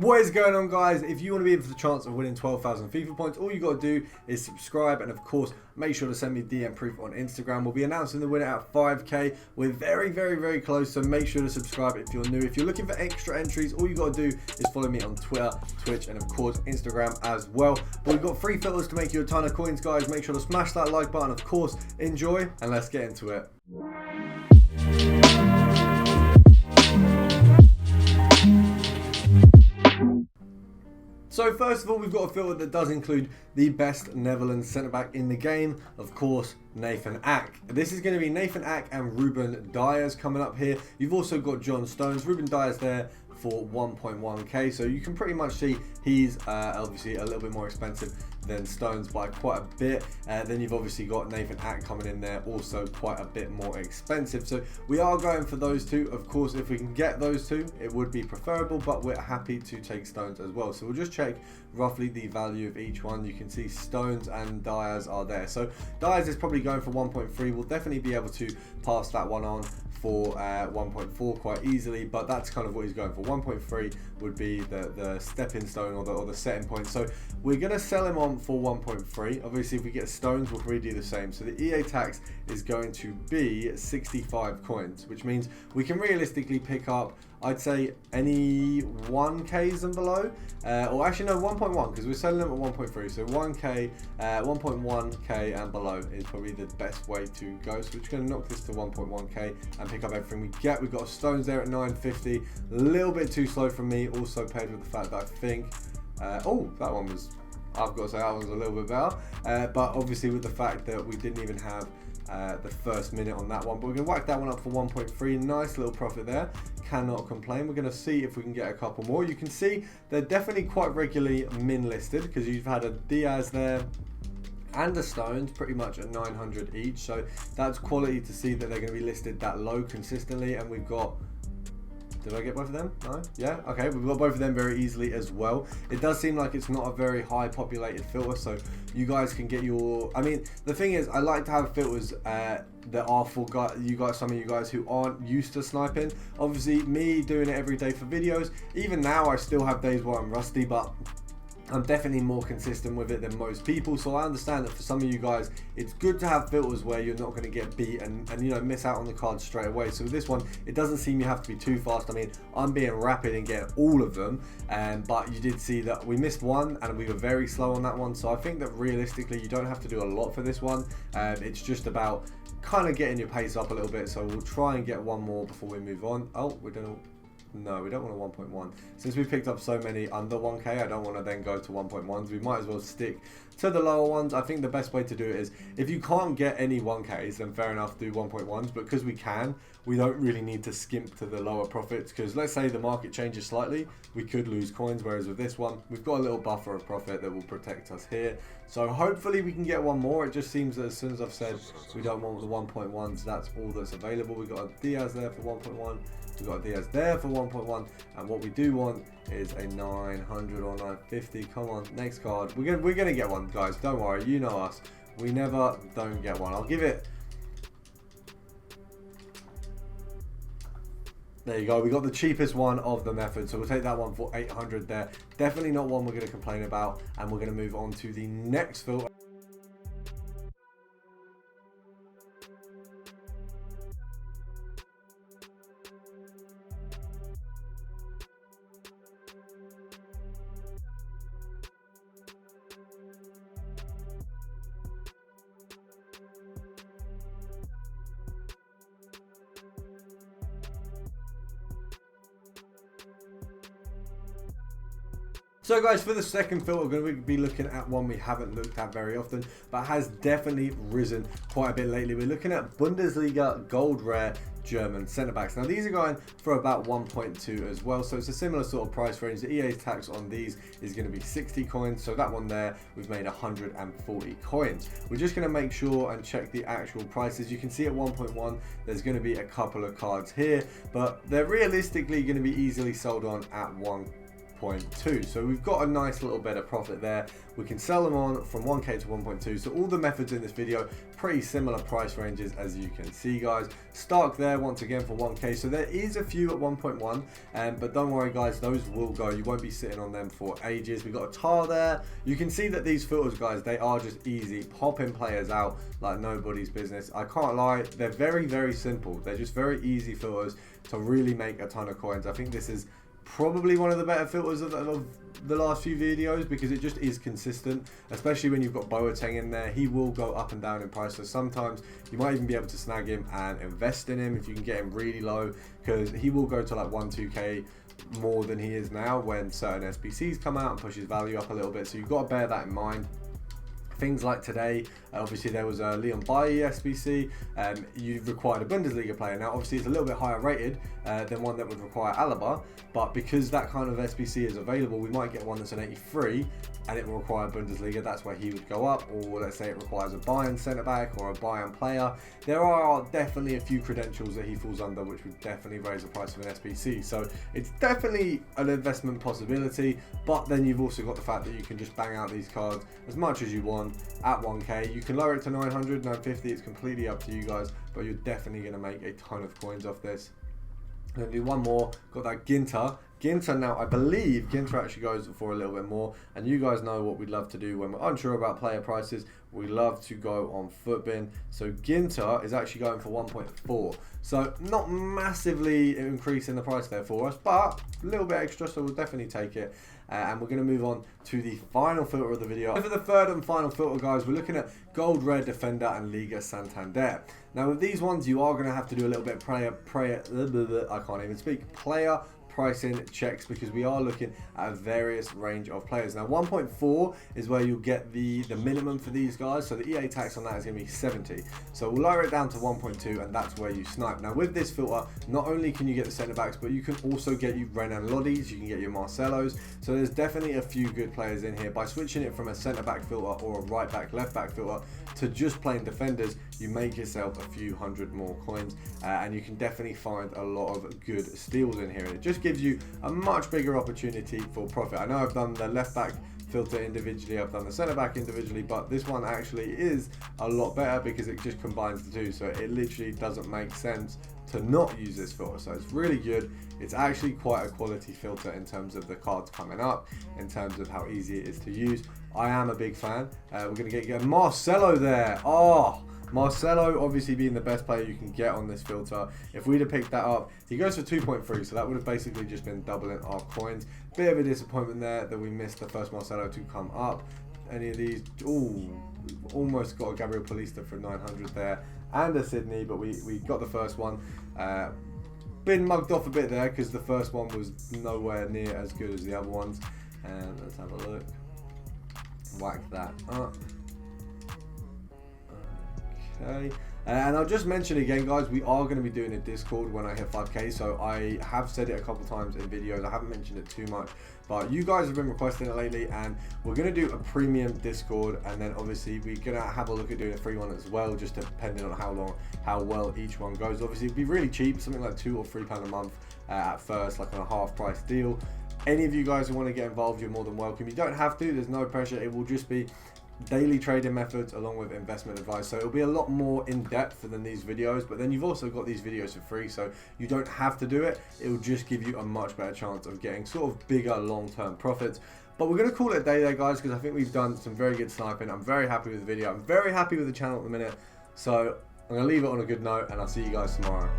What is going on, guys? If you want to be in for the chance of winning 12,000 FIFA points, all you got to do is subscribe, and of course make sure to send me DM proof on Instagram. We'll be announcing the winner at 5k. We're very close, so make sure to subscribe if you're new. If you're looking for extra entries, all you got to do is follow me on Twitter, Twitch, and of course Instagram as well. But we've got free filters to make you a ton of coins, guys. Make sure to smash that like button, of course. Enjoy, and let's get into it. So first of all, we've got a filter that does include the best Netherlands centre-back in the game, of course, Nathan Ake. This is going to be Nathan Ake and Ruben Dias coming up here. You've also got John Stones, Ruben Dias there for 1.1k, so you can pretty much see he's obviously a little bit more expensive than Stones by quite a bit. Then you've obviously got Nathan Ake coming in there, also quite a bit more expensive. So we are going for those two. Of course, if we can get those two, it would be preferable, but we're happy to take Stones as well. So we'll just check roughly the value of each one. You can see Stones and Dias are there. So Dias is probably going for 1.3. We'll definitely be able to pass that one on for 1.4 quite easily, but that's kind of what he's going for. 1.3 would be the stepping stone or the setting point. So we're going to sell him on for 1.3. Obviously, if we get Stones, we'll probably do the same. So the EA tax is going to be 65 coins, which means we can realistically pick up, I'd say, any 1Ks and below, or actually no, 1.1, because we're selling them at 1.3, so 1K, 1.1K and below is probably the best way to go. So we're just going to knock this to 1.1K and pick up everything we get. We've got Stones there at 950, a little bit too slow from me, also paired with the fact that I think, oh, that one was, I've got to say that one's a little bit better, but obviously with the fact that we didn't even have the first minute on that one, but we're going to whack that one up for 1.3. Nice little profit there, cannot complain. We're going to see if we can get a couple more. You can see they're definitely quite regularly min listed, because you've had a Diaz there and a Stones pretty much at 900 each, so that's quality to see that they're going to be listed that low consistently. And we've got, did I get both of them? No? Yeah? Okay, we've got both of them very easily as well. It does seem like it's not a very high populated filter, so you guys can get your, I mean, the thing is, I like to have filters that are for some of you guys who aren't used to sniping. Obviously, me doing it every day for videos, even now I still have days where I'm rusty, but I'm definitely more consistent with it than most people. So I understand that for some of you guys, it's good to have filters where you're not going to get beat and you know, miss out on the cards straight away. So with this one, it doesn't seem you have to be too fast. I mean, I'm being rapid and getting all of them, but you did see that we missed one and we were very slow on that one. So I think that realistically, you don't have to do a lot for this one. It's just about kind of getting your pace up a little bit. So we'll try and get one more before we move on. Oh, we don't. No, we don't want a 1.1. Since we picked up so many under 1k, I don't want to then go to 1.1s. We might as well stick to the lower ones. I think the best way to do it is, if you can't get any 1ks, then fair enough, do 1.1s. But because we can, we don't really need to skimp to the lower profits, because let's say the market changes slightly, we could lose coins. Whereas with this one, we've got a little buffer of profit that will protect us here. So hopefully we can get one more. It just seems that as soon as I've said we don't want the 1.1s, that's all that's available. We've got a Diaz there for 1.1. We've got a Diaz there for 1.1, and what we do want is a 900 or 950. Come on, next card. We're gonna get one, guys. Don't worry, you know us. We never don't get one. I'll give it. There you go. We got the cheapest one of the method, so we'll take that one for 800 there. Definitely not one we're going to complain about, and we're going to move on to the next filter. So guys, for the second filter, we're going to be looking at one we haven't looked at very often, but has definitely risen quite a bit lately. We're looking at Bundesliga Gold Rare German centre backs. Now these are going for about 1.2 as well, so it's a similar sort of price range. The EA tax on these is going to be 60 coins, so that one there we've made 140 coins. We're just going to make sure and check the actual prices. You can see at 1.1 there's going to be a couple of cards here, but they're realistically going to be easily sold on at 1 1.2. So we've got a nice little bit of profit there. We can sell them on from 1k to 1.2. So all the methods in this video, pretty similar price ranges as you can see, guys. Stark there once again for 1k. So there is a few at 1.1, but don't worry guys, those will go. You won't be sitting on them for ages. We've got a tar there. You can see that these filters, guys, they are just easy, popping players out like nobody's business. I can't lie, they're very, very simple. They're just very easy filters to really make a ton of coins. I think this is probably one of the better filters of the last few videos, because it just is consistent, especially when you've got Boateng in there. He will go up and down in price, so sometimes you might even be able to snag him and invest in him if you can get him really low, because he will go to like 1-2k more than he is now when certain SBCs come out and push his value up a little bit. So you've got to bear that in mind. Things like today, obviously there was a Leon Bailly SBC. You required a Bundesliga player. Now obviously it's a little bit higher rated than one that would require Alaba, but because that kind of SBC is available, we might get one that's an 83 and it will require Bundesliga. That's where he would go up. Or let's say it requires a Bayern centre back or a Bayern player. There are definitely a few credentials that he falls under, which would definitely raise the price of an SBC. So it's definitely an investment possibility, but then you've also got the fact that you can just bang out these cards as much as you want at 1k. You can lower it to 900, 950, it's completely up to you guys, but you're definitely going to make a ton of coins off this. I'm going to do one more. Got that Ginter. Ginter now, I believe Ginter actually goes for a little bit more, and you guys know what we love to do when we're unsure about player prices. We love to go on Footbin. So Ginter is actually going for 1.4. So not massively increasing the price there for us, but a little bit extra, so we'll definitely take it. And we're going to move on to the final filter of the video. For the third and final filter, guys, we're looking at Gold Rare Defender and Liga Santander. Now with these ones, you are going to have to do a little bit of player pricing checks, because we are looking at a various range of players. Now 1.4 is where you'll get the minimum for these guys, so the EA tax on that is going to be 70. So we'll lower it down to 1.2, and that's where you snipe. Now with this filter, not only can you get the centre backs, but you can also get you Renan Lodis, you can get your Marcelos. So there's definitely a few good players in here. By switching it from a centre back filter or a right back, left back filter to just plain defenders, you make yourself a few hundred more coins, and you can definitely find a lot of good steals in here, and it just gives you a much bigger opportunity for profit. I know I've done the left back filter individually, I've done the centre back individually, but this one actually is a lot better because it just combines the two, so it literally doesn't make sense to not use this filter. So it's really good. It's actually quite a quality filter in terms of the cards coming up, in terms of how easy it is to use. I am a big fan. We're going to get Marcelo there. Oh, Marcelo obviously being the best player you can get on this filter. If we'd have picked that up, he goes for 2.3, so that would have basically just been doubling our coins. Bit of a disappointment there that we missed the first Marcelo to come up. Any of these, ooh, almost got a Gabriel Paulista for 900 there, and a Sydney, but we got the first one. Been mugged off a bit there because the first one was nowhere near as good as the other ones. And let's have a look. Whack that up. Okay, and I'll just mention again, guys, we are going to be doing a Discord when I hit 5k. So I have said it a couple times in videos, I haven't mentioned it too much, but you guys have been requesting it lately, and we're going to do a premium Discord, and then obviously we're going to have a look at doing a free one as well, just depending on how well each one goes. Obviously it'd be really cheap, something like £2 or £3 a month at first, like on a half price deal. Any of you guys who want to get involved, you're more than welcome. You don't have to, there's no pressure. It will just be daily trading methods along with investment advice, so it'll be a lot more in depth than these videos, but then you've also got these videos for free, so you don't have to do it. It will just give you a much better chance of getting sort of bigger long-term profits. But we're going to call it a day there, guys, because I think we've done some very good sniping. I'm very happy with the video, I'm very happy with the channel at the minute, so I'm going to leave it on a good note, and I'll see you guys tomorrow.